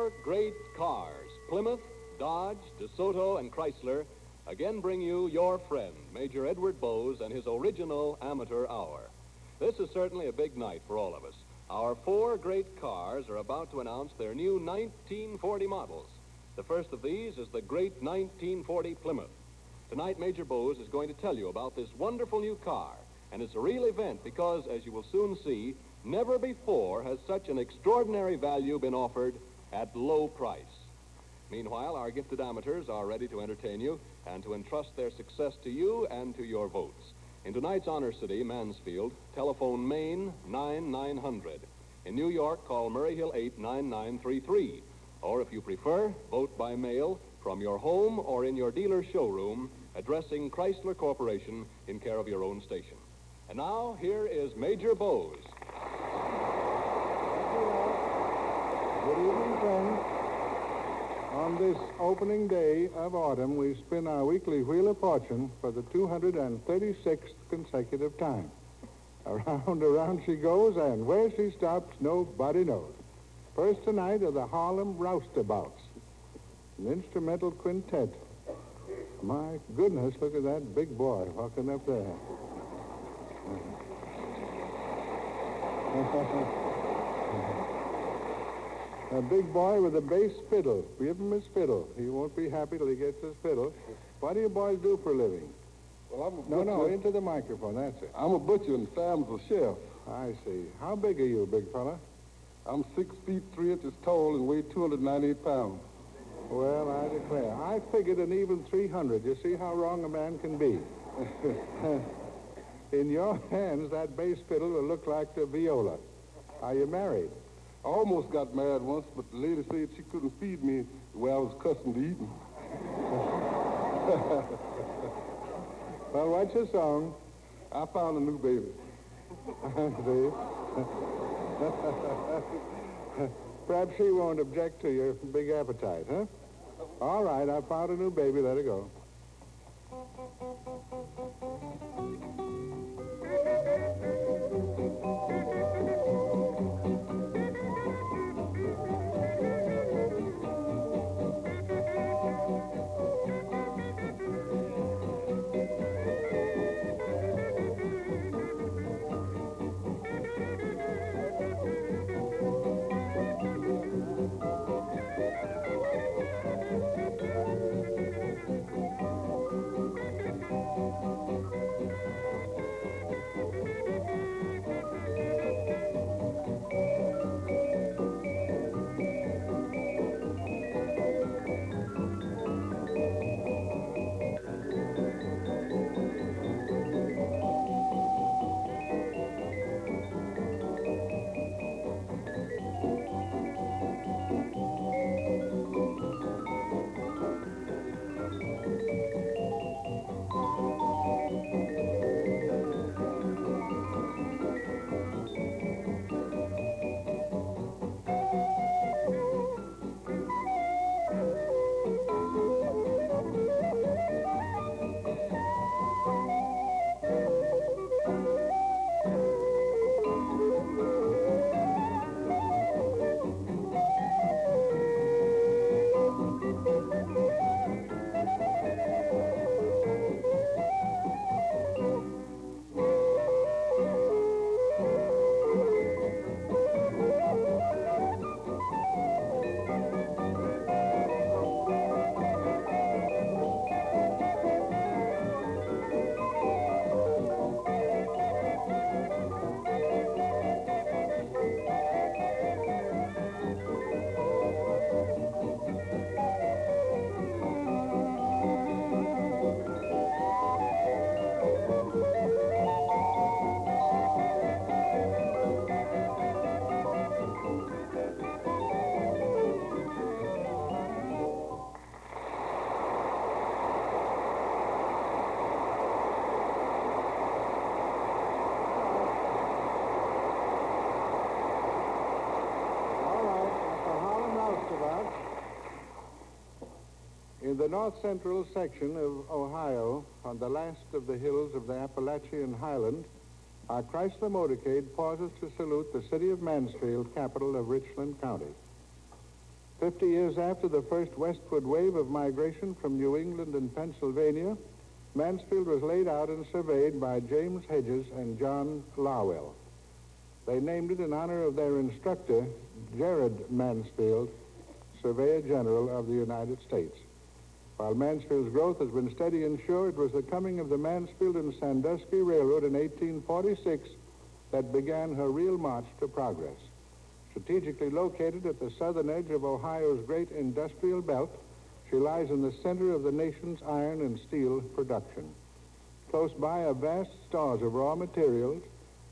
four great cars, Plymouth, Dodge, DeSoto, and Chrysler, again bring you your friend, Major Edward Bowes, and his original Amateur Hour. This is certainly a big night for all of us. Our four great cars are about to announce their new 1940 models. The first of these is the great 1940 Plymouth. Tonight, Major Bowes is going to tell you about this wonderful new car. And it's a real event because, as you will soon see, never before has such an extraordinary value been offered at low price. Meanwhile, our gifted amateurs are ready to entertain you and to entrust their success to you and to your votes. In tonight's honor city, Mansfield, telephone Maine 9900. In New York, call Murray Hill 89933. Or if you prefer, vote by mail from your home or in your dealer's showroom, addressing Chrysler Corporation in care of your own station. And now, here is Major Bowes. Good evening, friends. On this opening day of autumn, we spin our weekly Wheel of Fortune for the 236th consecutive time. Around she goes, and where she stops, nobody knows. First tonight are the Harlem Roustabouts, an instrumental quintet. My goodness, look at that big boy walking up there. A big boy with a bass fiddle. Give him his fiddle. He won't be happy till he gets his fiddle. What do you boys do for a living? Well, I'm a butcher. No, into the microphone, that's it. I'm a butcher and Sam's a chef. I see. How big are you, big fella? I'm 6 feet 3 inches tall and weigh 298 pounds. Well, I declare. I figured an even 300. You see how wrong a man can be. In your hands, that bass fiddle will look like the viola. Are you married? I almost got married once, but the lady said she couldn't feed me the way I was accustomed to eating. Well, what's your song? I found a new baby. See? Perhaps she won't object to your big appetite, huh? All right, I found a new baby. Let her go. In the north-central section of Ohio, on the last of the hills of the Appalachian Highland, our Chrysler motorcade pauses to salute the city of Mansfield, capital of Richland County. 50 years after the first westward wave of migration from New England and Pennsylvania, Mansfield was laid out and surveyed by James Hedges and John Lowell. They named it in honor of their instructor, Jared Mansfield, Surveyor General of the United States. While Mansfield's growth has been steady and sure, it was the coming of the Mansfield and Sandusky Railroad in 1846 that began her real march to progress. Strategically located at the southern edge of Ohio's great industrial belt, she lies in the center of the nation's iron and steel production. Close by are vast stores of raw materials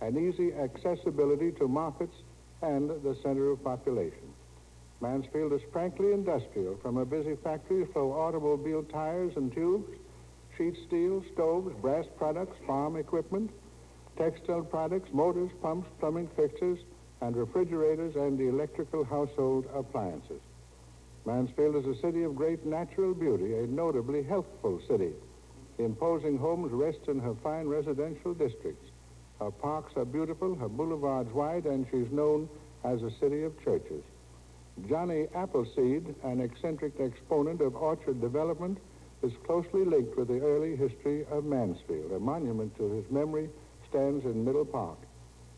and easy accessibility to markets and the center of population. Mansfield is frankly industrial. From her busy factories flow automobile tires and tubes, sheet steel, stoves, brass products, farm equipment, textile products, motors, pumps, plumbing fixtures, and refrigerators and electrical household appliances. Mansfield is a city of great natural beauty, a notably healthful city. The imposing homes rest in her fine residential districts. Her parks are beautiful, her boulevards wide, and she's known as a city of churches. Johnny Appleseed, an eccentric exponent of orchard development, is closely linked with the early history of Mansfield. A monument to his memory stands in Middle Park.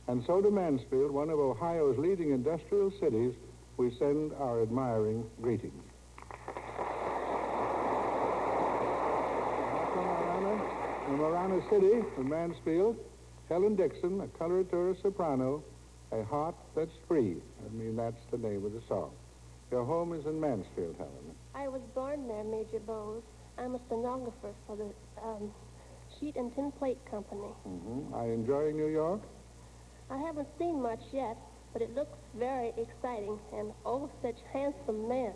And so to Mansfield, one of Ohio's leading industrial cities, we send our admiring greetings. From Marana City, from Mansfield, Helen Dixon, a coloratura soprano, A Heart That's Free. I mean, that's the name of the song. Your home is in Mansfield, Helen. I was born there, Major Bowes. I'm a stenographer for the Sheet and Tin Plate Company. Mm-hmm. Are you enjoying New York? I haven't seen much yet, but it looks very exciting, and oh, such handsome men.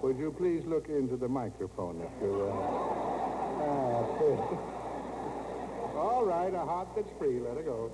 Would you please look into the microphone if you're... All right, A Heart That's Free. Let it go.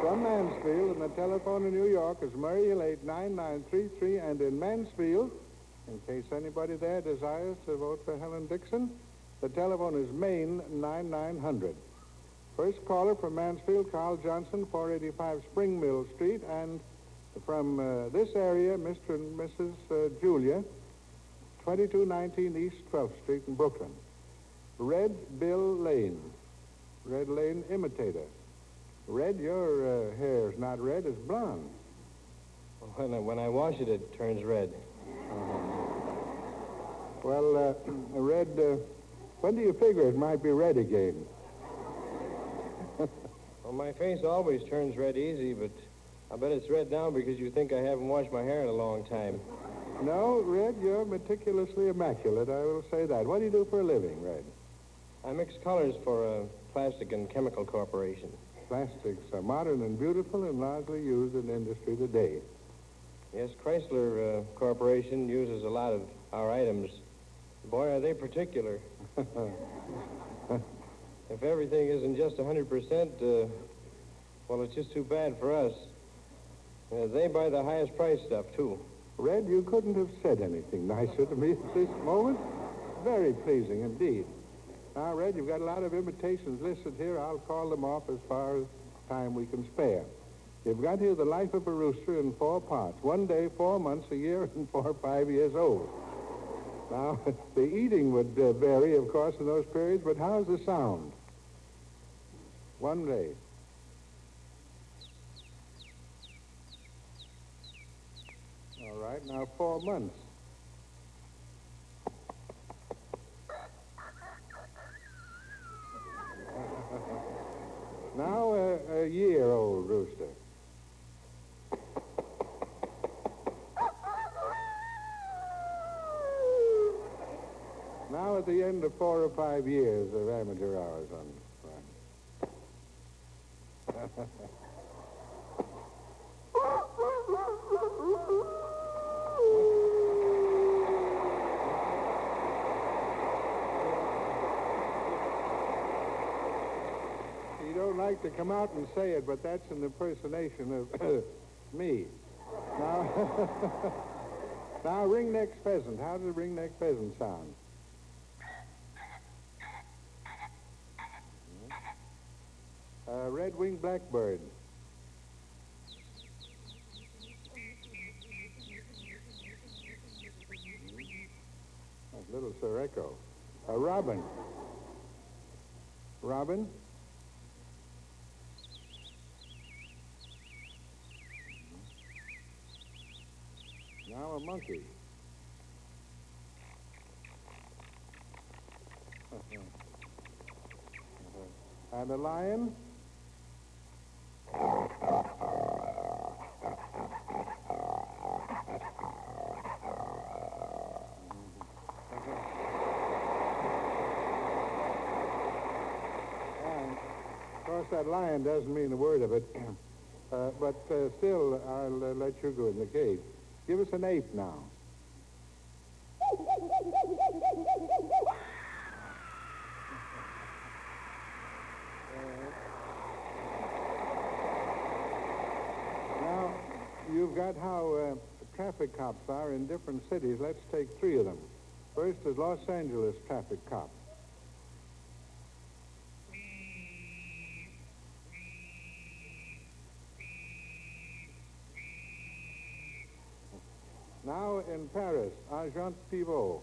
From Mansfield, and the telephone in New York is Murray Hill 89933, and in Mansfield, in case anybody there desires to vote for Helen Dixon, the telephone is Maine 9900. First caller from Mansfield, Carl Johnson, 485 Spring Mill Street, and from this area, Mr. and Mrs. Julia, 2219 East 12th Street in Brooklyn. Red Bill Lane, Red Lane Imitator. Red, your hair's not red, it's blonde. When I wash it, it turns red. Well, Red, when do you figure it might be red again? Well, my face always turns red easy, but I bet it's red now because you think I haven't washed my hair in a long time. No, Red, you're meticulously immaculate, I will say that. What do you do for a living, Red? I mix colors for a plastic and chemical corporation. Plastics are modern and beautiful and largely used in industry today. Yes, Chrysler Corporation uses a lot of our items. Boy, are they particular. If everything isn't just 100%, well, it's just too bad for us. They buy the highest price stuff, too. Red, you couldn't have said anything nicer to me at this moment. Very pleasing indeed. Now, Red, you've got a lot of invitations listed here. I'll call them off as far as time we can spare. You've got here The Life of a Rooster in 4 parts. 1 day, 4 months, a year, and 4 or 5 years old. Now, the eating would vary, of course, in those periods, but how's the sound? 1 day. All right, now 4 months. Now a year-old rooster. Now at the end of 4 or 5 years of amateur hours on You don't like to come out and say it, but that's an impersonation of me. Now, now ring-necked pheasant. How does a ring-necked pheasant sound? Red-winged blackbird. That's little Sir Echo. A robin. Robin? Now a monkey. And a lion? And, of course, that lion doesn't mean a word of it, but still, I'll let you go in the cage. Give us an ape now. Now, you've got how traffic cops are in different cities. Let's take 3 of them. First is Los Angeles traffic cop. Now in Paris, Agent Pivot.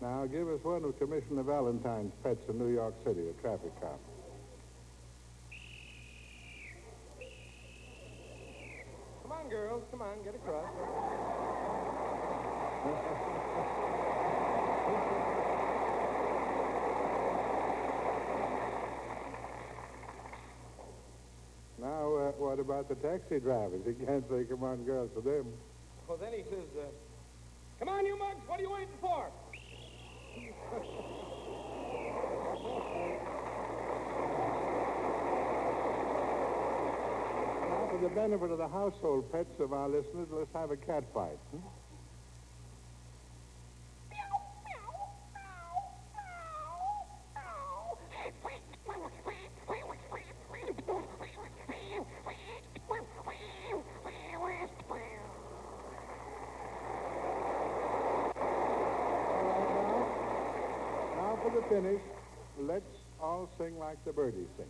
Now give us one of Commissioner Valentine's pets in New York City, a traffic cop. Come on, girls. Come on, get across. Now, what about the taxi drivers? You can't say, come on, girls, to them. Well, then he says, come on, you mugs. What are you waiting for? Now, for the benefit of the household pets of our listeners, let's have a cat fight. For the finish, let's all sing like the birdies sing.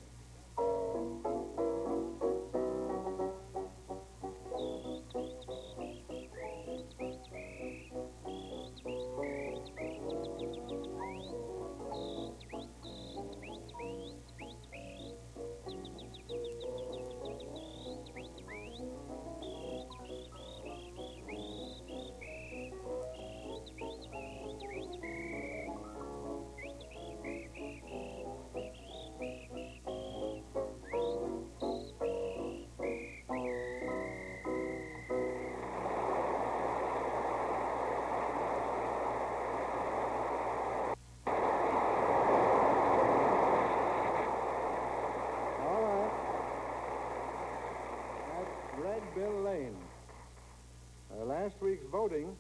last week's voting,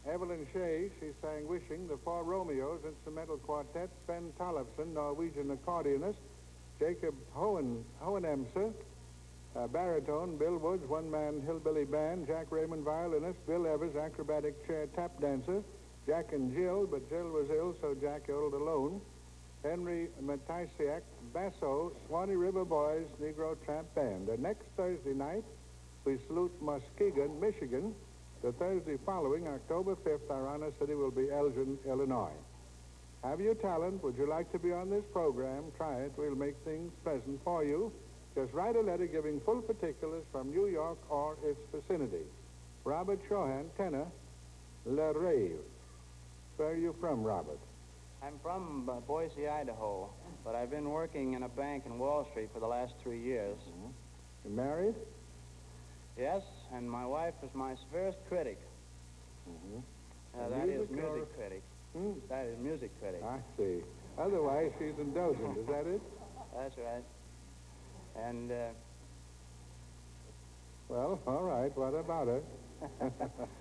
Evelyn Shea, she sang Wishing, the Four Romeos instrumental quartet, Sven Tollefson, Norwegian accordionist, Jacob Hohenemse, baritone, Bill Woods, one-man hillbilly band, Jack Raymond, violinist, Bill Evers, acrobatic chair tap dancer, Jack and Jill, but Jill was ill, so Jack yelled alone, Henry Matisiak, basso, Swanee River Boys, Negro Tramp Band. And next Thursday night, we salute Muskegon, Michigan. The Thursday following, October 5th, our honor city will be Elgin, Illinois. Have you talent? Would you like to be on this program? Try it. We'll make things pleasant for you. Just write a letter giving full particulars from New York or its vicinity. Robert Chauhan, tenor, Le Rave. Where are you from, Robert? I'm from Boise, Idaho, but I've been working in a bank in Wall Street for the last 3 years. You married? Yes, and my wife is my severest critic. That is music critic. That is music critic. I see. Otherwise, she's indulgent. Is that it? That's right. And, Well, all right. What about her?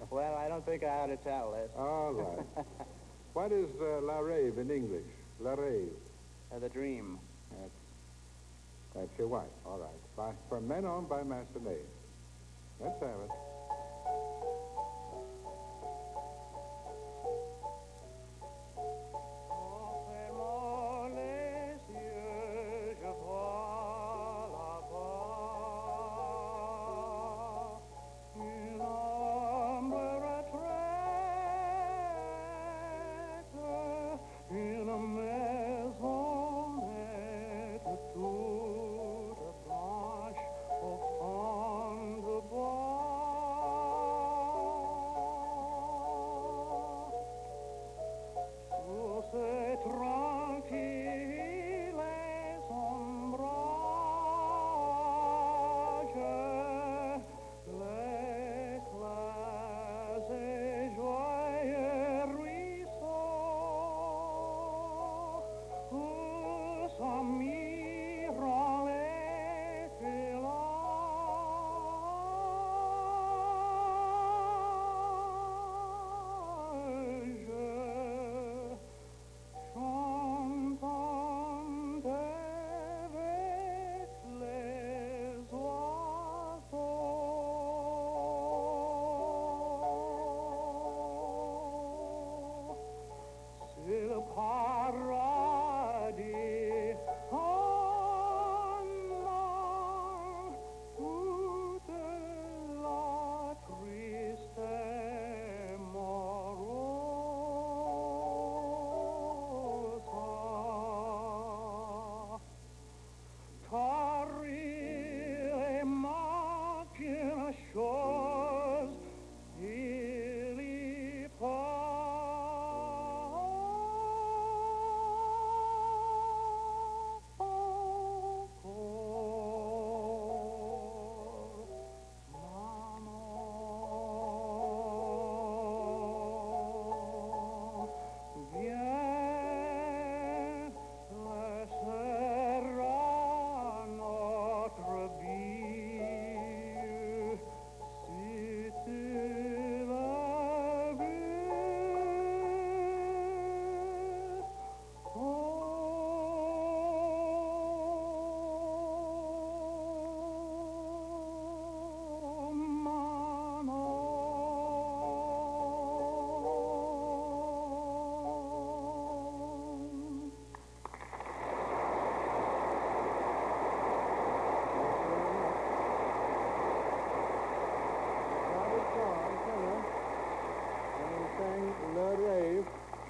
well, I don't think I ought to tell this. All right. What is La Rave in English? La Rave. The Dream. That's your wife. All right. From Men On by Massenet. Let's have it.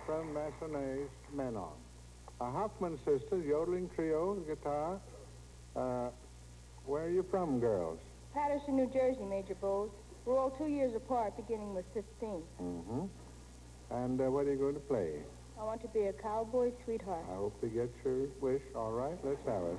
From Massenet's Men On. A Hoffman Sisters, yodeling trio, guitar. Where are you from, girls? Patterson, New Jersey, Major Bowes. We're all 2 years apart, beginning with 15. And what are you going to play? I want to be a cowboy sweetheart. I hope you get your wish. All right, let's have it.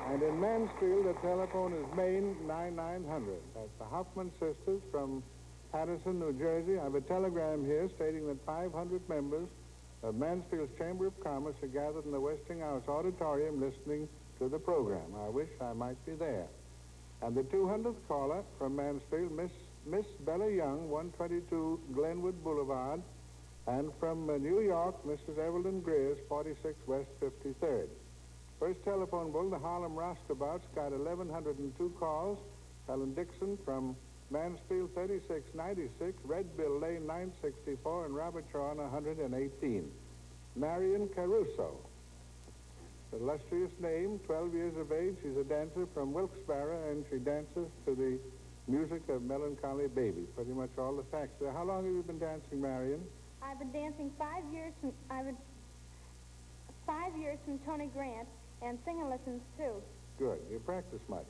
And in Mansfield, the telephone is Maine 9900. That's the Hoffman sisters from Paterson, New Jersey. I have a telegram here stating that 500 members of Mansfield's Chamber of Commerce are gathered in the Westinghouse Auditorium listening to the program. I wish I might be there. And the 200th caller from Mansfield, Miss Bella Young, 122 Glenwood Boulevard. And from New York, Mrs. Evelyn Greer's, 46 West 53rd. First telephone bull, the Harlem Roustabouts, got 1,102 calls. Helen Dixon from Mansfield, 3696, Red Bill Lane, 964, and Robert Shawn, 118. Marion Caruso, the illustrious name, 12 years of age. She's a dancer from Wilkes-Barre, and she dances to the music of Melancholy Baby. Pretty much all the facts there. How long have you been dancing, Marion? I've been dancing 5 years from 5 years from Tony Grant, and singing lessons too. Good. You practice much?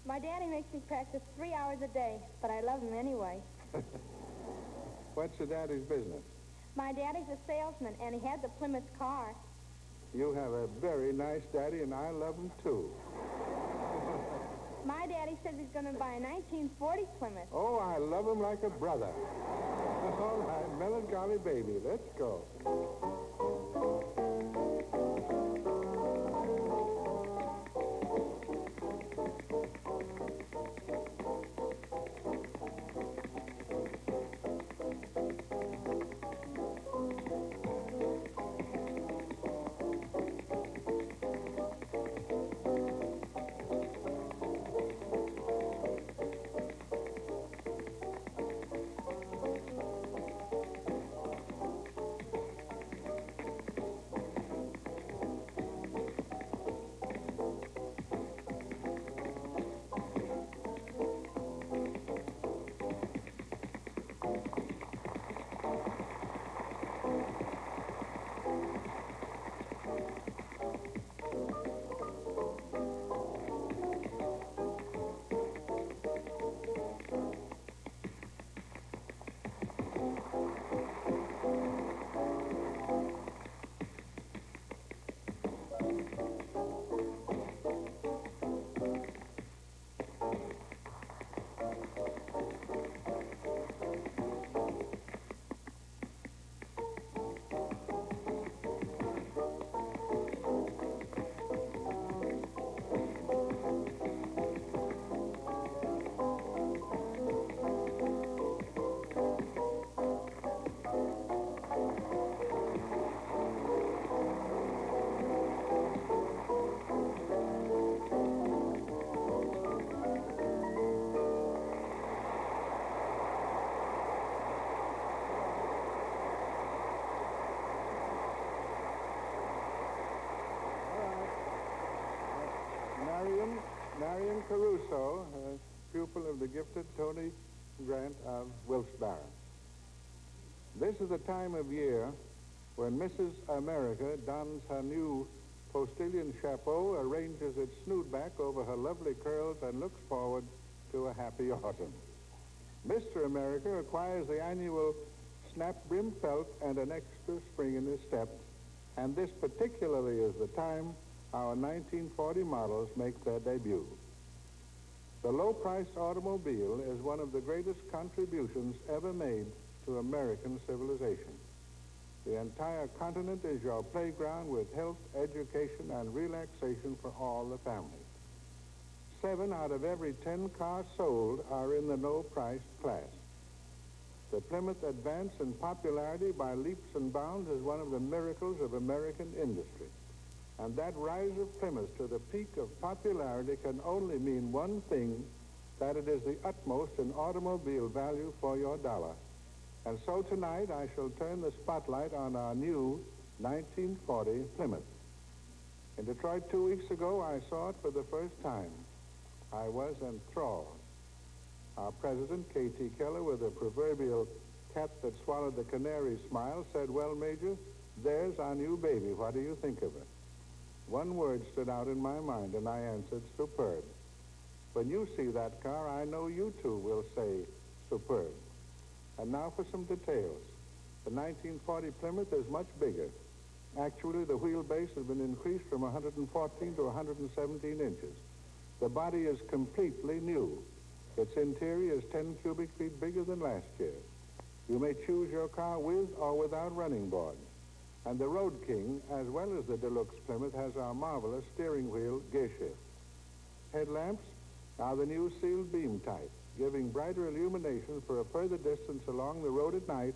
My daddy makes me practice 3 hours a day, but I love him anyway. What's your daddy's business? My daddy's a salesman, and he has a Plymouth car. You have a very nice daddy, and I love him too. My daddy says he's going to buy a 1940 Plymouth. Oh, I love him like a brother. All right, Melancholy Baby, let's go. Marion Caruso, a pupil of the gifted Tony Grant of Wilkes-Barre. This is the time of year when Mrs. America dons her new postilion chapeau, arranges its snoot back over her lovely curls, and looks forward to a happy autumn. Mr. America acquires the annual snap brim felt and an extra spring in his step, and this particularly is the time our 1940 models make their debut. The low-priced automobile is one of the greatest contributions ever made to American civilization. The entire continent is your playground with health, education, and relaxation for all the family. 7 out of every 10 cars sold are in the no-priced class. The Plymouth advance in popularity by leaps and bounds is one of the miracles of American industry. And that rise of Plymouth to the peak of popularity can only mean one thing, that it is the utmost in automobile value for your dollar. And so tonight I shall turn the spotlight on our new 1940 Plymouth. In Detroit 2 weeks ago, I saw it for the first time. I was enthralled. Our president, K.T. Keller, with a proverbial cat that swallowed the canary smile, said, "Well, Major, there's our new baby. What do you think of it?" One word stood out in my mind, and I answered, "Superb." When you see that car, I know you too will say, "Superb." And now for some details. The 1940 Plymouth is much bigger. Actually, the wheelbase has been increased from 114 to 117 inches. The body is completely new. Its interior is 10 cubic feet bigger than last year. You may choose your car with or without running boards. And the Road King, as well as the Deluxe Plymouth, has our marvelous steering wheel gear shift. Headlamps are the new sealed beam type, giving brighter illumination for a further distance along the road at night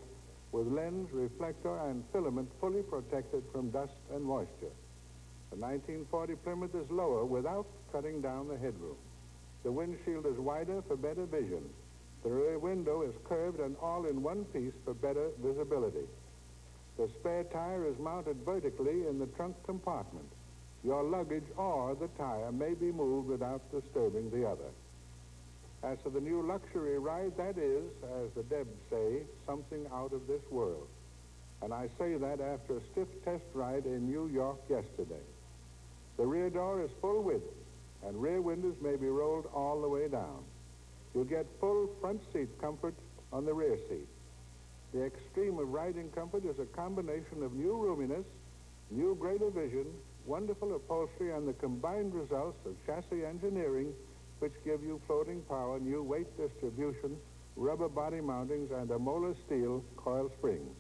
with lens, reflector, and filament fully protected from dust and moisture. The 1940 Plymouth is lower without cutting down the headroom. The windshield is wider for better vision. The rear window is curved and all in one piece for better visibility. The spare tire is mounted vertically in the trunk compartment. Your luggage or the tire may be moved without disturbing the other. As for the new luxury ride, that is, as the Debs say, something out of this world. And I say that after a stiff test ride in New York yesterday. The rear door is full width, and rear windows may be rolled all the way down. You'll get full front seat comfort on the rear seat. The extreme of riding comfort is a combination of new roominess, new greater vision, wonderful upholstery, and the combined results of chassis engineering, which give you floating power, new weight distribution, rubber body mountings, and a molar steel coil springs.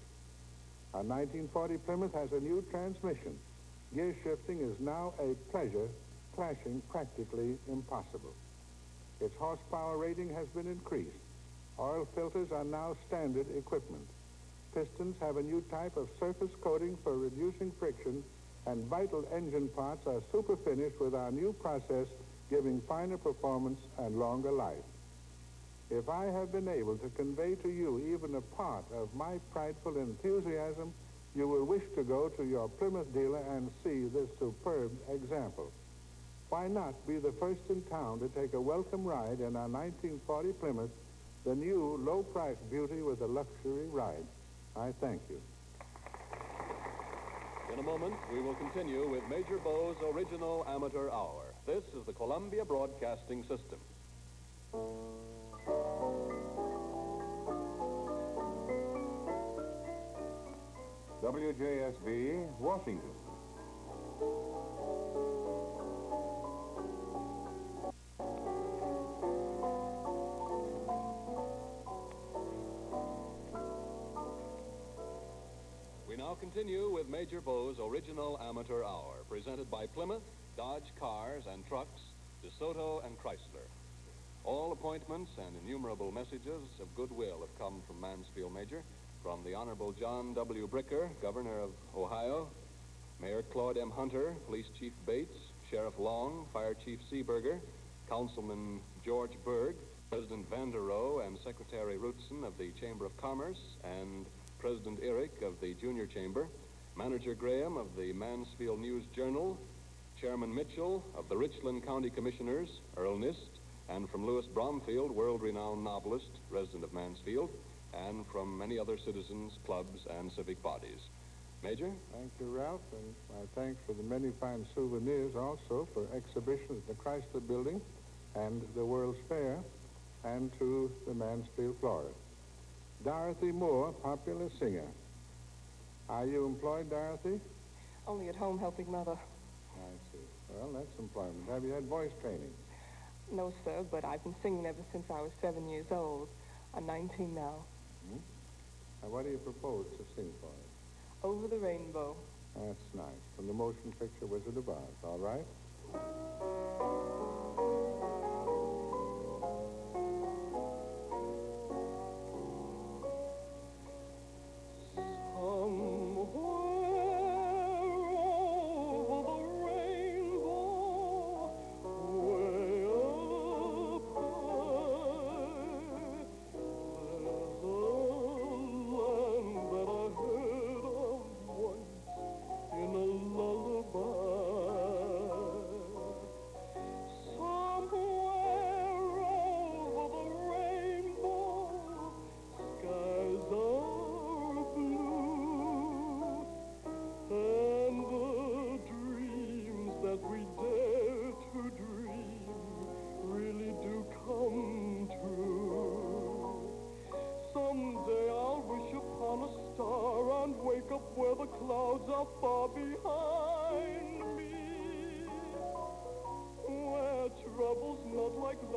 Our 1940 Plymouth has a new transmission. Gear shifting is now a pleasure, clashing practically impossible. Its horsepower rating has been increased. Oil filters are now standard equipment. Pistons have a new type of surface coating for reducing friction, and vital engine parts are super finished with our new process, giving finer performance and longer life. If I have been able to convey to you even a part of my prideful enthusiasm, you will wish to go to your Plymouth dealer and see this superb example. Why not be the first in town to take a welcome ride in our 1940 Plymouth, the new low-price beauty with a luxury ride? I thank you. In a moment, we will continue with Major Bow's Original Amateur Hour. This is the Columbia Broadcasting System. WJSB, Washington. We now continue with Major Bow's Original Amateur Hour, presented by Plymouth, Dodge Cars and Trucks, DeSoto and Chrysler. All appointments and innumerable messages of goodwill have come from Mansfield, Major, from the Honorable John W. Bricker, Governor of Ohio, Mayor Claude M. Hunter, Police Chief Bates, Sheriff Long, Fire Chief Seeberger, Councilman George Berg, President Vanderoe and Secretary Rootson of the Chamber of Commerce, and President Eric of the Junior Chamber, Manager Graham of the Mansfield News Journal, Chairman Mitchell of the Richland County Commissioners, Earl Nist, and from Louis Bromfield, world-renowned novelist, resident of Mansfield, and from many other citizens, clubs, and civic bodies. Major? Thank you, Ralph, and my thanks for the many fine souvenirs also for exhibitions at the Chrysler Building and the World's Fair, and to the Mansfield, Florida. Dorothy Moore, popular singer. Are you employed, Dorothy? Only at home helping Mother. I see. Well, that's employment. Have you had voice training? No, sir, but I've been singing ever since I was 7 years old. I'm 19 now. Hmm? Now, what do you propose to sing for us? Over the Rainbow. That's nice. From the motion picture Wizard of Oz. All right?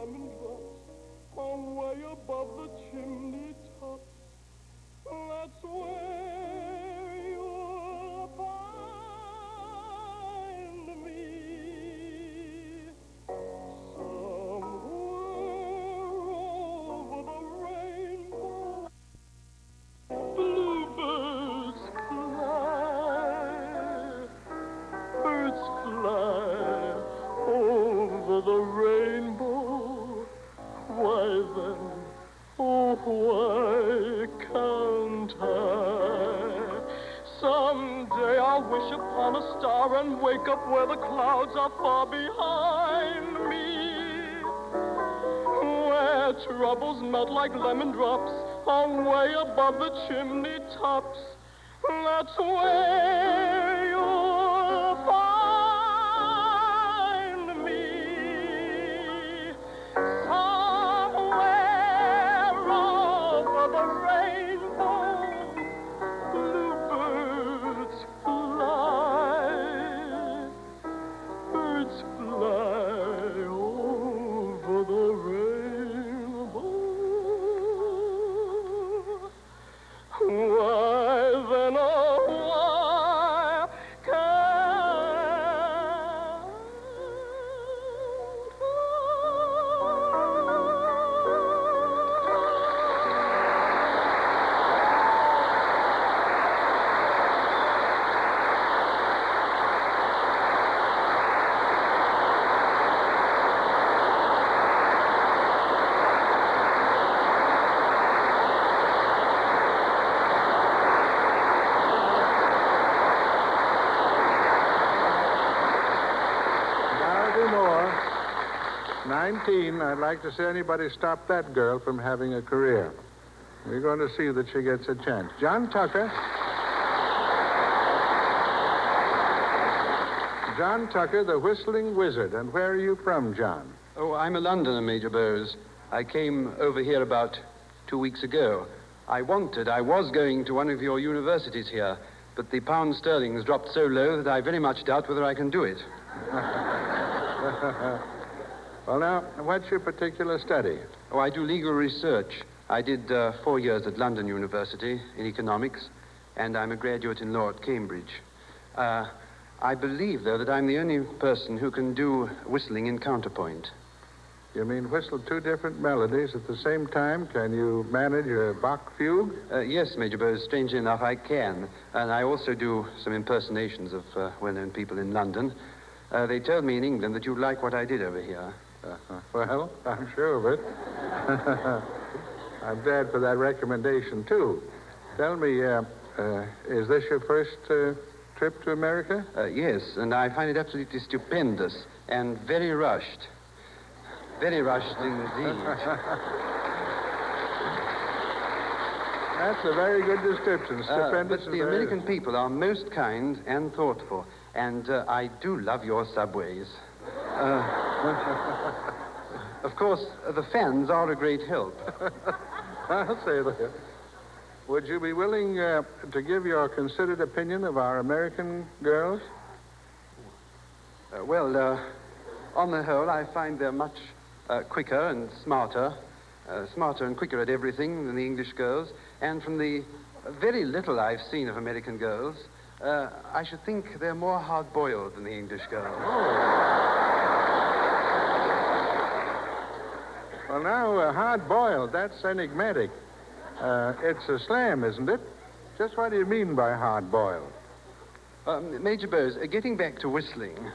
lemon drops away above the chimney tops. That's where you'll find me. Somewhere over the rainbow, bluebirds fly. Birds fly over the rainbow. Why then, oh, why can't I? Someday I'll wish upon a star and wake up where the clouds are far behind me, where troubles melt like lemon drops away above the chimney tops. That's where you'll find me. Somewhere over the rainbow, bluebirds fly. Birds fly over the rainbow. Why then, oh, why can't Dorothy Moore, 19. I'd like to see anybody stop that girl from having a career. We're going to see that she gets a chance. John Tucker. John Tucker, the Whistling Wizard. And where are you from, John? Oh, I'm a Londoner, Major Bowes. I came over here about 2 weeks ago. I was going to one of your universities here, but the pound sterling has dropped so low that I very much doubt whether I can do it. Well, now, what's your particular study? Oh, I do legal research. I did 4 years at London University in economics, and I'm a graduate in law at Cambridge. I believe, though, that I'm the only person who can do whistling in counterpoint. You mean whistle two different melodies at the same time? Can you manage a Bach fugue? Yes, Major Bowes, strangely enough, I can. And I also do some impersonations of well-known people in London. They told me in England that you'd like what I did over here. Well, I'm sure of it. I'm glad for that recommendation, too. Tell me, is this your first trip to America? Yes, and I find it absolutely stupendous and very rushed. Very rushed indeed. That's a very good description. Stupendous. But the American people are most kind and thoughtful, and I do love your subways. Of course, the fans are a great help. I'll say that. Would you be willing to give your considered opinion of our American girls? On the whole, I find they're much quicker and smarter and quicker at everything than the English girls. And from the very little I've seen of American girls, I should think they're more hard-boiled than the English girls. Well, now, hard-boiled, that's enigmatic. It's a slam, isn't it? Just what do you mean by hard-boiled? Major Bowes, getting back to whistling,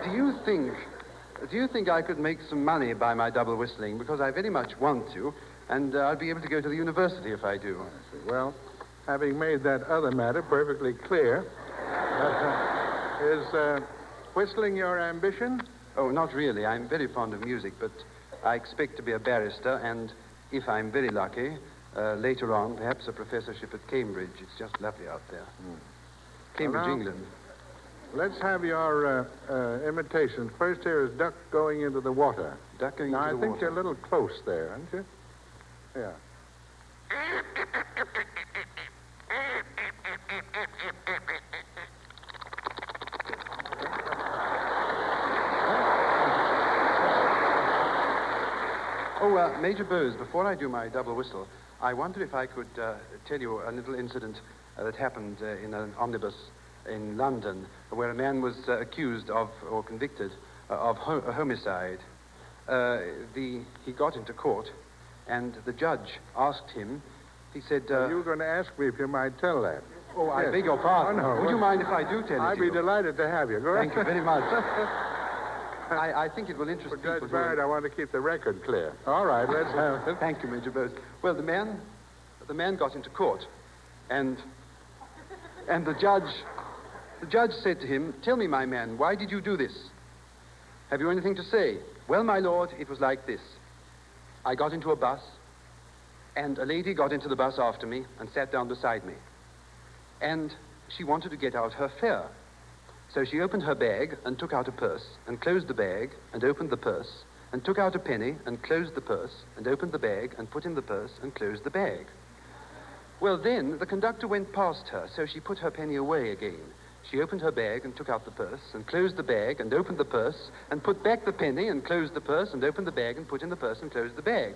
do you think I could make some money by my double whistling? Because I very much want to, and I'll be able to go to the university if I do. Well, having made that other matter perfectly clear, is whistling your ambition? Oh, not really. I'm very fond of music, but I expect to be a barrister, and if I'm very lucky, later on, perhaps a professorship at Cambridge. It's just lovely out there. Cambridge, England. Let's have your imitation. First here is duck going into the water. Duck going into the water. Now, I think you're a little close there, aren't you? Yeah. Major Bose, before I do my double whistle, I wonder if I could tell you a little incident that happened in an omnibus in London, where a man was accused of, or convicted of a homicide. He got into court, and the judge asked him, he said... you were going to ask me if you might tell that. Oh, I beg your pardon. Oh, no. Would you mind if I do tell it I'd be delighted to have you. Go ahead. Thank you very much. I think it will interest For people. Judge Barrett, I want to keep the record clear. All right, let's have it. Thank you, Major Bose. Well, the man got into court, and the judge said to him, "Tell me, my man, why did you do this? Have you anything to say?" "Well, my lord, it was like this. I got into a bus, and a lady got into the bus after me and sat down beside me. And she wanted to get out her fare. So she opened her bag and took out a purse and closed the bag and opened the purse and took out a penny and closed the purse and opened the bag and put in the purse and closed the bag. Well, then the conductor went past her, so she put her penny away again. She opened her bag and took out the purse and closed the bag and opened the purse and put back the penny and closed the purse and opened the bag and put in the purse and closed the bag.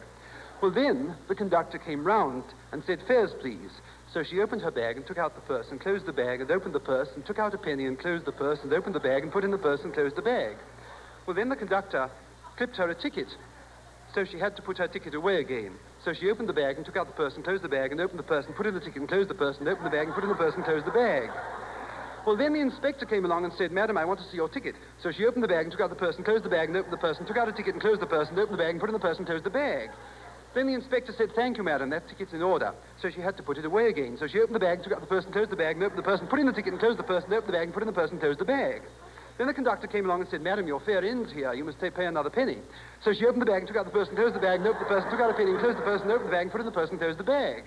Well, then the conductor came round and said, 'Fares, please.' So she opened her bag and took out the purse and closed the bag and opened the purse and took out a penny and closed the purse and opened the bag and put in the purse and closed the bag. Well, then the conductor clipped her a ticket. So she had to put her ticket away again. So she opened the bag and took out the purse and closed the bag and opened the purse and put in the ticket and closed the purse and opened the bag and put in the purse and closed the bag. Well, then the inspector came along and said, 'Madam, I want to see your ticket.' So she opened the bag and took out the purse and closed the bag and opened the purse and took out a ticket and closed the purse and opened the bag and put in the purse and closed the bag. Then the inspector said, 'Thank you, madam, that ticket's in order.' So she had to put it away again. So she opened the bag, took out the purse and closed the bag and opened the purse and put in the ticket and closed the purse and opened the bag and put in the purse and closed the bag. Then the conductor came along and said, 'Madam, your fare ends here. You must pay another penny.' So she opened the bag and took out the purse and closed the bag and opened the purse and took out a penny and closed the purse and opened the bag and put in the purse and closed the bag.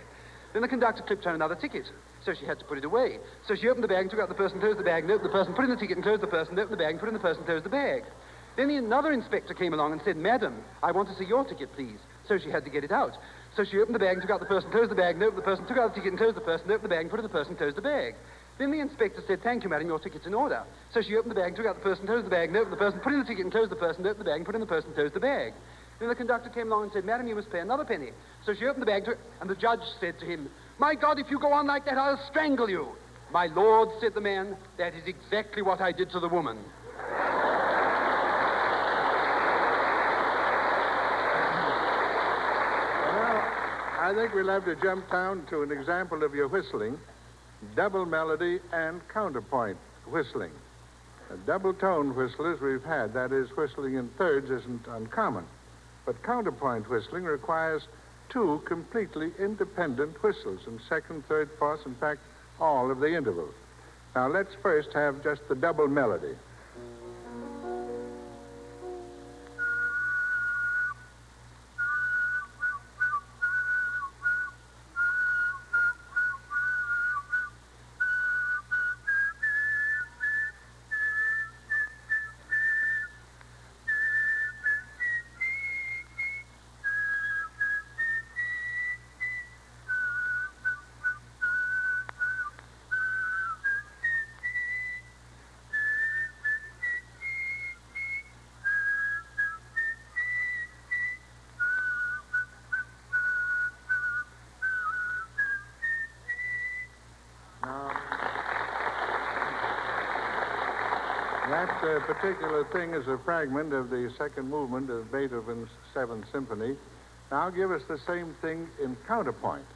Then the conductor clipped her another ticket. So she had to put it away. So she opened the bag and took out the purse and closed the bag and opened the purse and put in the ticket and closed the purse and opened the bag and put in the purse and closed the bag. Then another inspector came along and said, 'Madam, I want to see your ticket, please.' So she had to get it out. So she opened the bag and took out the purse and closed the bag and opened the purse and took out the ticket and closed the purse and opened the bag and put in the purse and closed the bag. Then the inspector said, 'Thank you, madam, your ticket's in order.' So she opened the bag and took out the purse and closed the bag and opened the purse and put in the ticket and closed the purse and opened the bag and put in the purse and closed the bag. Then the conductor came along and said, 'Madam, you must pay another penny.' So she opened the bag and the judge said to him, 'My God, if you go on like that, I'll strangle you.' 'My lord,' said the man, 'that is exactly what I did to the woman.'" I think we'll have to jump down to an example of your whistling, double melody and counterpoint whistling. Double tone whistlers we've had, that is, whistling in thirds isn't uncommon. But counterpoint whistling requires two completely independent whistles in second, third, fourth, in fact, all of the intervals. Now, let's first have just the double melody. That particular thing is a fragment of the second movement of Beethoven's Seventh Symphony. Now give us the same thing in counterpoint.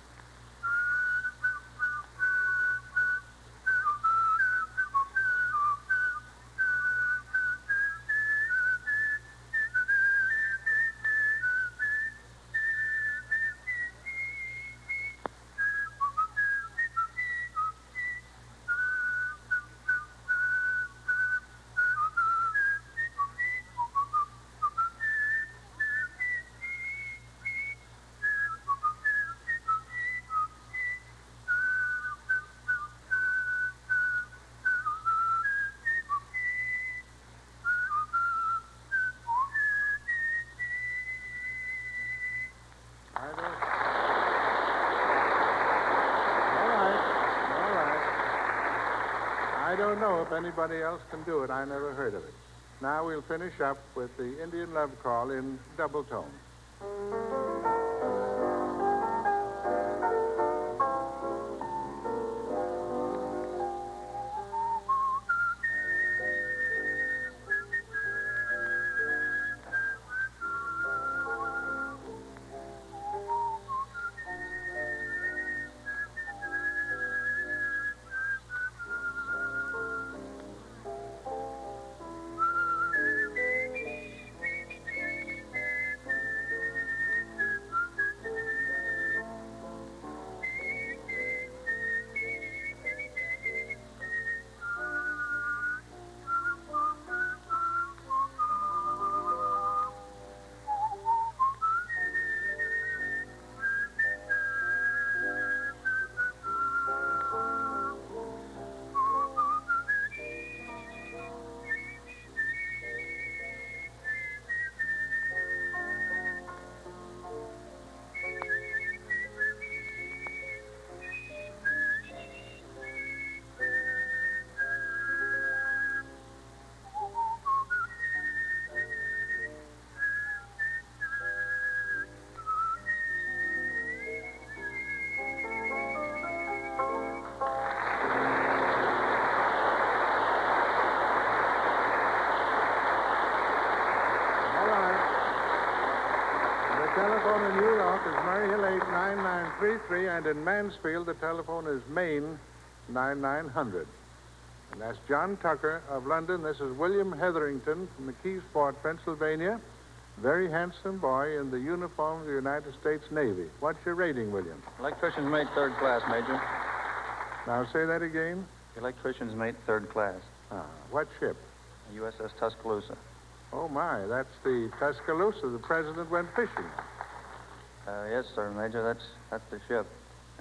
I don't know if anybody else can do it. I never heard of it. Now we'll finish up with the Indian Love Call in double tone. The telephone in New York is Murray Hill 89933, and in Mansfield, the telephone is Maine 9900. And that's John Tucker of London. This is William Hetherington from McKeesport, Pennsylvania. Very handsome boy in the uniform of the United States Navy. What's your rating, William? Electrician's mate, third class, Major. Now say that again. Electrician's mate, third class. What ship? USS Tuscaloosa. Oh, my, that's the Tuscaloosa. The president went fishing. Yes, sir, Major. That's the ship.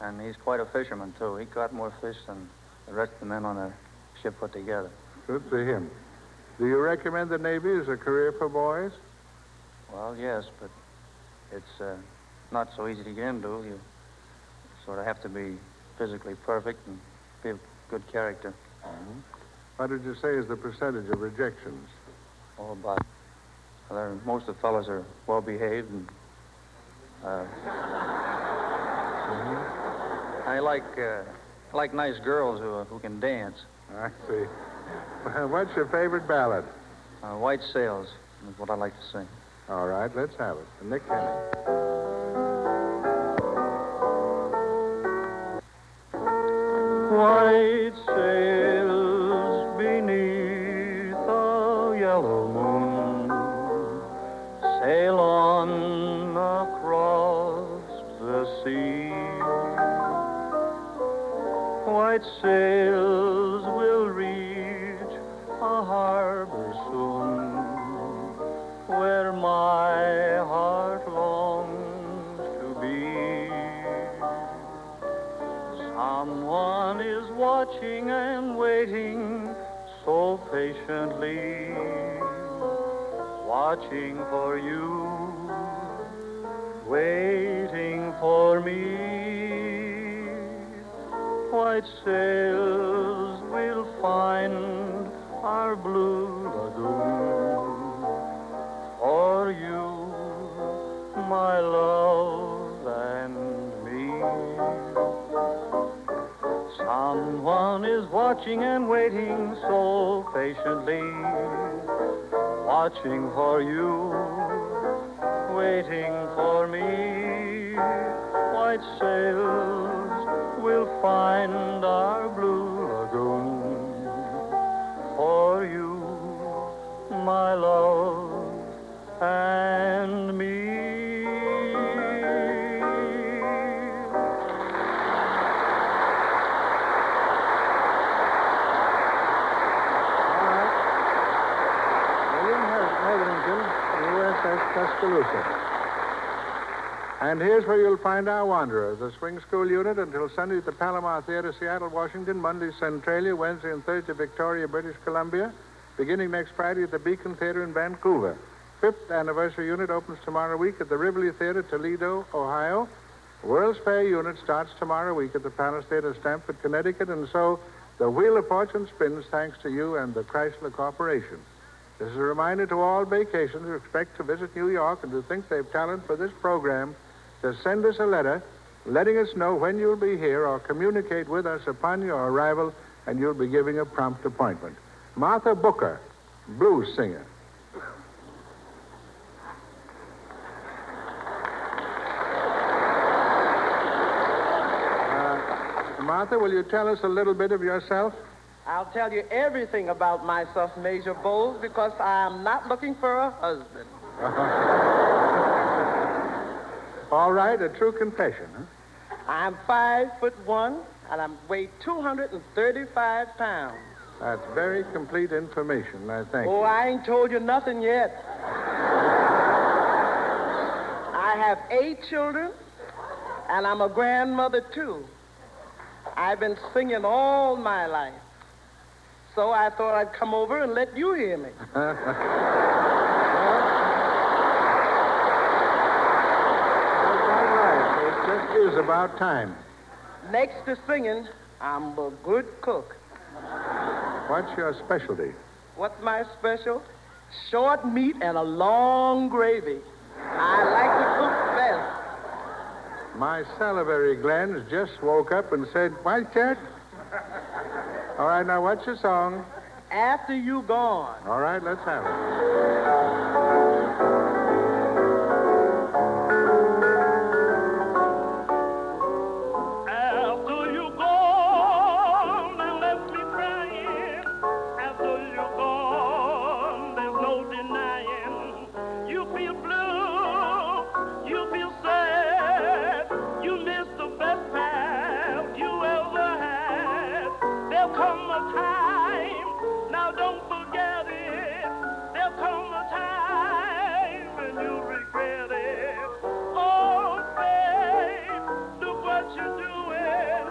And he's quite a fisherman, too. He caught more fish than the rest of the men on the ship put together. Good for him. Do you recommend the Navy as a career for boys? Well, yes, but it's not so easy to get into. You sort of have to be physically perfect and be of good character. Mm-hmm. What did you say is the percentage of rejections? Oh, about... Well, most of the fellows are well-behaved and... I like nice girls who can dance. I see. What's your favorite ballad? White Sails is what I like to sing. All right, let's have it. Nick Cannon. White sails beneath a yellow moon sail on across the sea. White sails will reach a harbor soon where my heart longs to be. Someone is watching and waiting so patiently, watching for you, waiting for me. White sails will find our blue lagoon for you, my love and me. Someone is watching and waiting so patiently, watching for you, waiting for me. White sails will find our blue lagoon for you, my love and me. USS Tuscaloosa. And here's where you'll find our wanderers, the swing school unit until Sunday at the Palomar Theater, Seattle, Washington, Monday, Centralia, Wednesday and Thursday, Victoria, British Columbia, beginning next Friday at the Beacon Theater in Vancouver. Fifth anniversary unit opens tomorrow week at the Rivoli Theater, Toledo, Ohio. World's Fair unit starts tomorrow week at the Palace Theater, Stamford, Connecticut, and so the Wheel of Fortune spins thanks to you and the Chrysler Corporation. This is a reminder to all vacations who expect to visit New York and who think they've talent for this program to send us a letter letting us know when you'll be here or communicate with us upon your arrival, and you'll be giving a prompt appointment. Martha Booker, blues singer. Martha, will you tell us a little bit of yourself? I'll tell you everything about myself, Major Bowles, because I am not looking for a husband. All right, a true confession, huh? I'm 5'1", and I weigh 235 pounds. That's very complete information, I think. Oh, I ain't told you nothing yet. I have 8 children, and I'm a grandmother, too. I've been singing all my life. So I thought I'd come over and let you hear me. That's quite right. It just is about time. Next to singing, I'm a good cook. What's your specialty? What's my special? Short meat and a long gravy. I like to cook best. My salivary glands just woke up and said, "White cat?" All right, now what's your song? After You Gone. All right, let's have it. After you gone and left me crying, after you gone, there's no denying. You feel blue, you feel sad, you miss the best pal you ever had. There'll come a time, now don't forget it. There'll come a time when you regret it. Oh, babe, look what you're doing.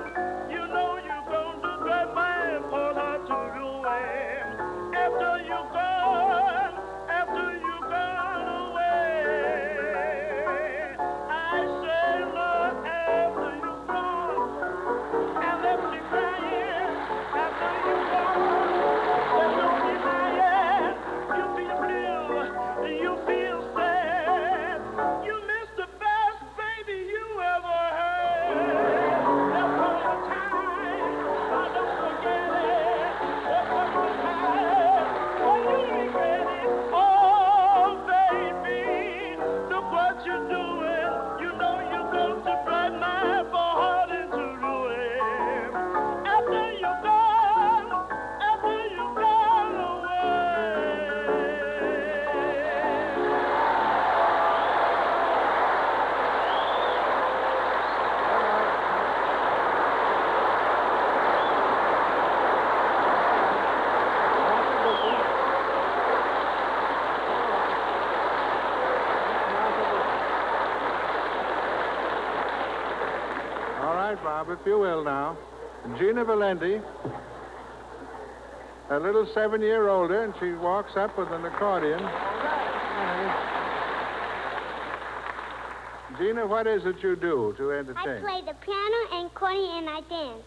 You know you're going to drive my poor heart to ruin. After you're gone away. I say, Lord, after you're gone and left me crying. After you're gone, there's no denying. You feel blue, you feel sad. You miss the best baby you ever had. There'll come a time, don't forget it. There'll come a time when you regret it. Oh, baby, look what you're doing. You know you're going to drive my poor heart into ruin. After you're gone All right, Bob, if you will now. Gina Valenti, a little 7-year older, and she walks up with an accordion. Gina, what is it you do to I entertain? play the piano and accordion and I dance.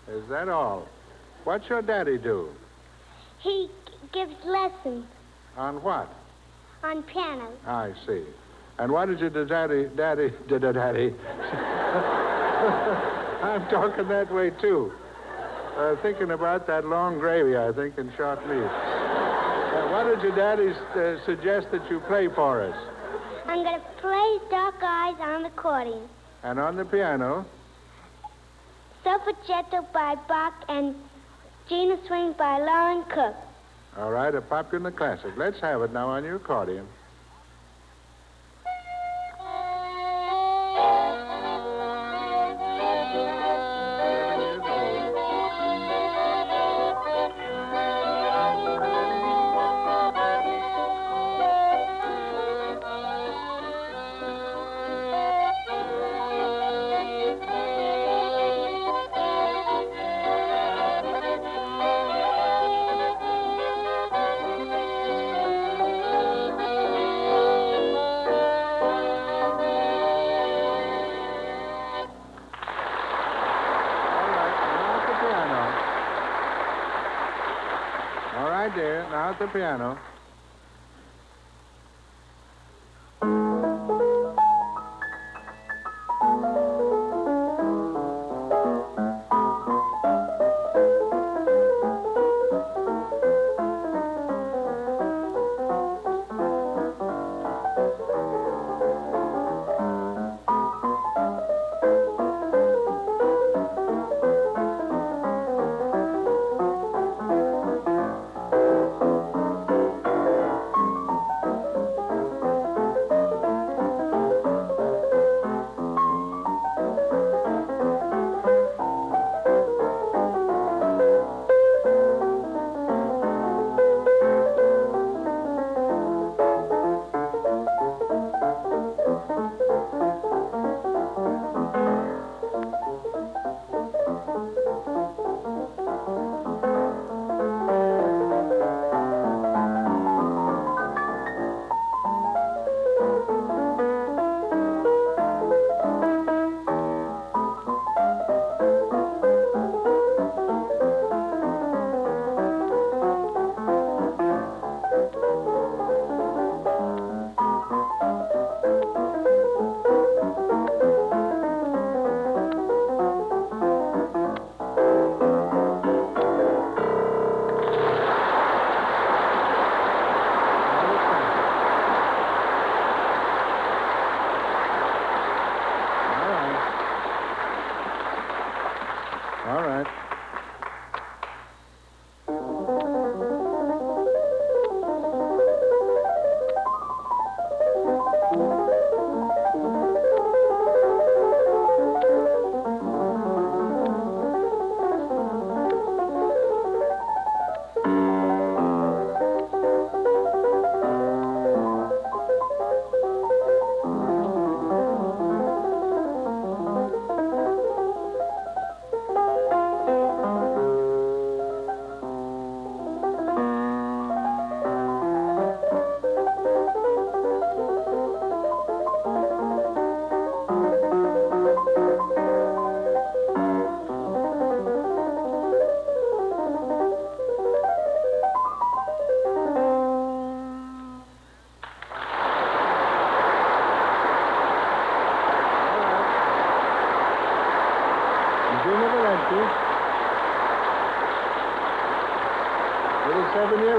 Is that all? What's your daddy do? He gives lessons On what? on piano. I see. And what did your daddy? I'm talking that way, too. Thinking about that long gravy, I think, and short meat. What did your daddy suggest that you play for us? I'm going to play Dark Eyes on the accordion. And on the piano? Soffergetto by Bach and Gina Swing by Lauren Cook. All right, a popular classic. Let's have it now on your accordion. Now at the piano.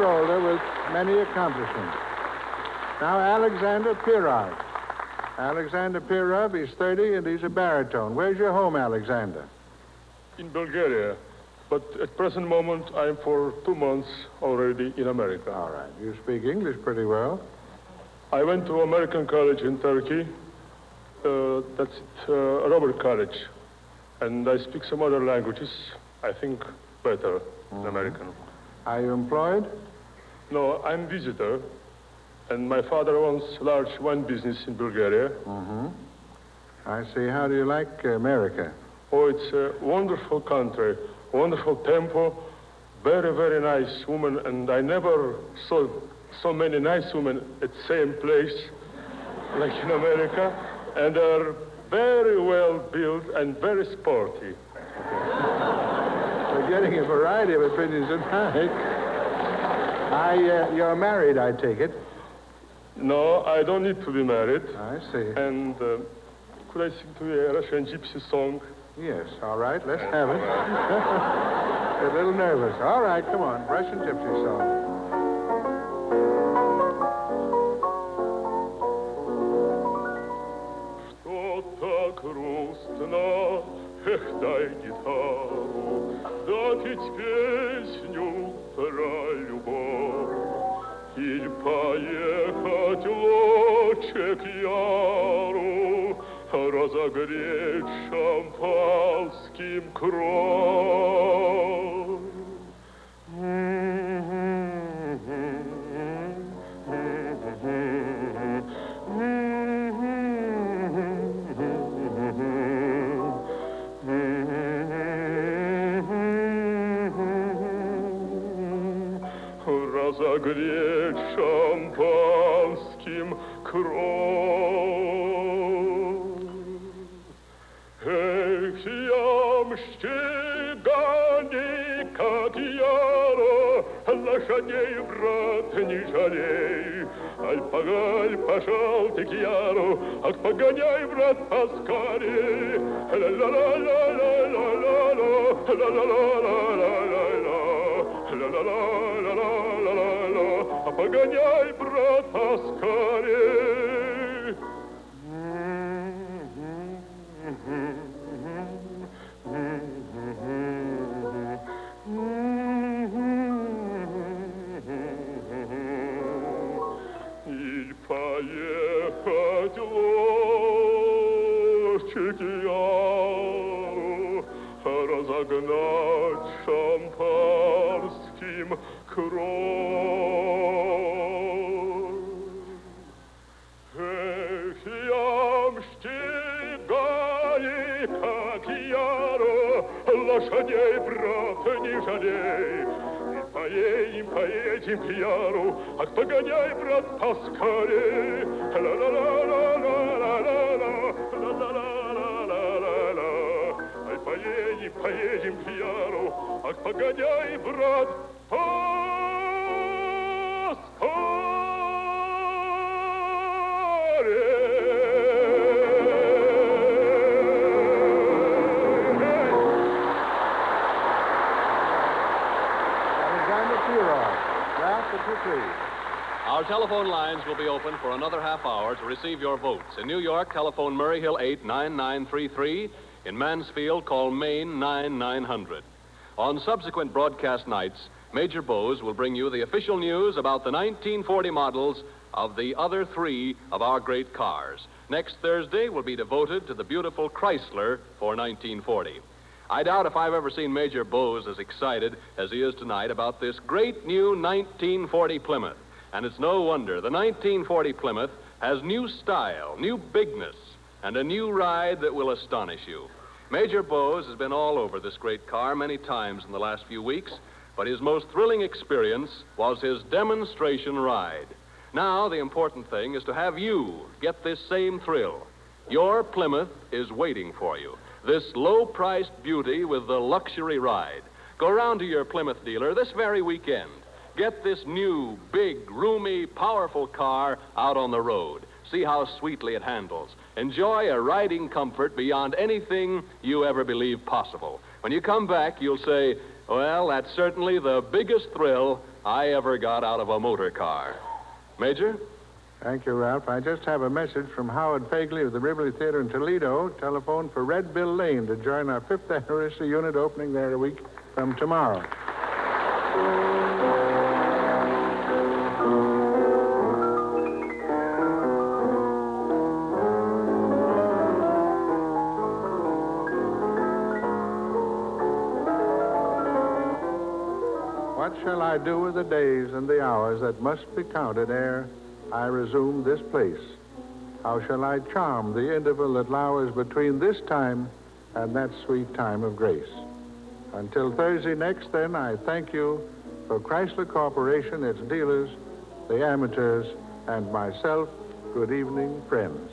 older with many accomplishments. Now, Alexander Pirov. Alexander Pirov, he's 30, and he's a baritone. Where's your home, Alexander? In Bulgaria. But at present moment, I'm for 2 months already in America. All right. You speak English pretty well. I went to American college in Turkey. That's Robert College. And I speak some other languages, I think, better than American. Are you employed? No, I'm visitor. And my father owns large wine business in Bulgaria. I see. How do you like America? Oh, it's a wonderful country, wonderful tempo, very, very nice woman, and I never saw so many nice women at the same place like in America, and they're very well built and very sporty. We're getting a variety of opinions tonight. You're married, I take it? No, I don't need to be married. I see. And could I sing to you a Russian gypsy song? Yes, all right, let's have it. You're a little nervous. All right, come on, Russian gypsy song. Что так грустно, эх, дай гитару, да петь песню про любовь. Или поехать лучше к Яру, разогреть шампанским кровь. Разогреть шампанским кровь. Эх, ямщи, гони, как яро, лошадей, брат, не жалей. Аль, пошел ты к яру, ах, погоняй, брат, поскорей. Ла-ла-ла-ла-ла-ла-ла-ла, ла-ла-ла-ла-ла-ла-ла, ла-ла-ла-ла-ла-ла-ла, а погоняй, брат, поскорей. Иль поехать лучше к Яру, разогнать шампанским кровь. Эх, ямщи, гони, как Яру, лошадей, брат, не жалей. Поедем к Яру, ах, погоняй, брат, поскорей. Ла-ла-ла-ла-ла-ла-ла, ла-ла-ла-ла-ла-ла. Ай, поедем к Яру, ах, погоняй, брат, Our telephone lines will be open for another half hour to receive your votes. In New York, telephone Murray Hill 89933. In Mansfield, call Maine 9900. On subsequent broadcast nights, Major Bose will bring you the official news about the 1940 models of the other three of our great cars. Next Thursday will be devoted to the beautiful Chrysler for 1940. I doubt if I've ever seen Major Bose as excited as he is tonight about this great new 1940 Plymouth. And it's no wonder. The 1940 Plymouth has new style, new bigness, and a new ride that will astonish you. Major Bose has been all over this great car many times in the last few weeks, but his most thrilling experience was his demonstration ride. Now, the important thing is to have you get this same thrill. Your Plymouth is waiting for you. This low-priced beauty with the luxury ride. Go round to your Plymouth dealer this very weekend. Get this new, big, roomy, powerful car out on the road. See how sweetly it handles. Enjoy a riding comfort beyond anything you ever believed possible. When you come back, you'll say, well, that's certainly the biggest thrill I ever got out of a motor car. Major? Thank you, Ralph. I just have a message from Howard Fagley of the Rivoli Theater in Toledo. Telephone for Red Bill Lane to join our 5th anniversary unit opening there a week from tomorrow. What shall I do with the days and the hours that must be counted ere I resume this place? How shall I charm the interval that lowers between this time and that sweet time of grace? Until Thursday next, then, I thank you for Chrysler Corporation, its dealers, the amateurs, and myself. Good evening, friends.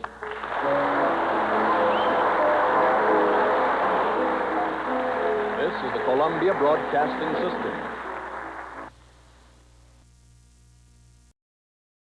This is the Columbia Broadcasting System.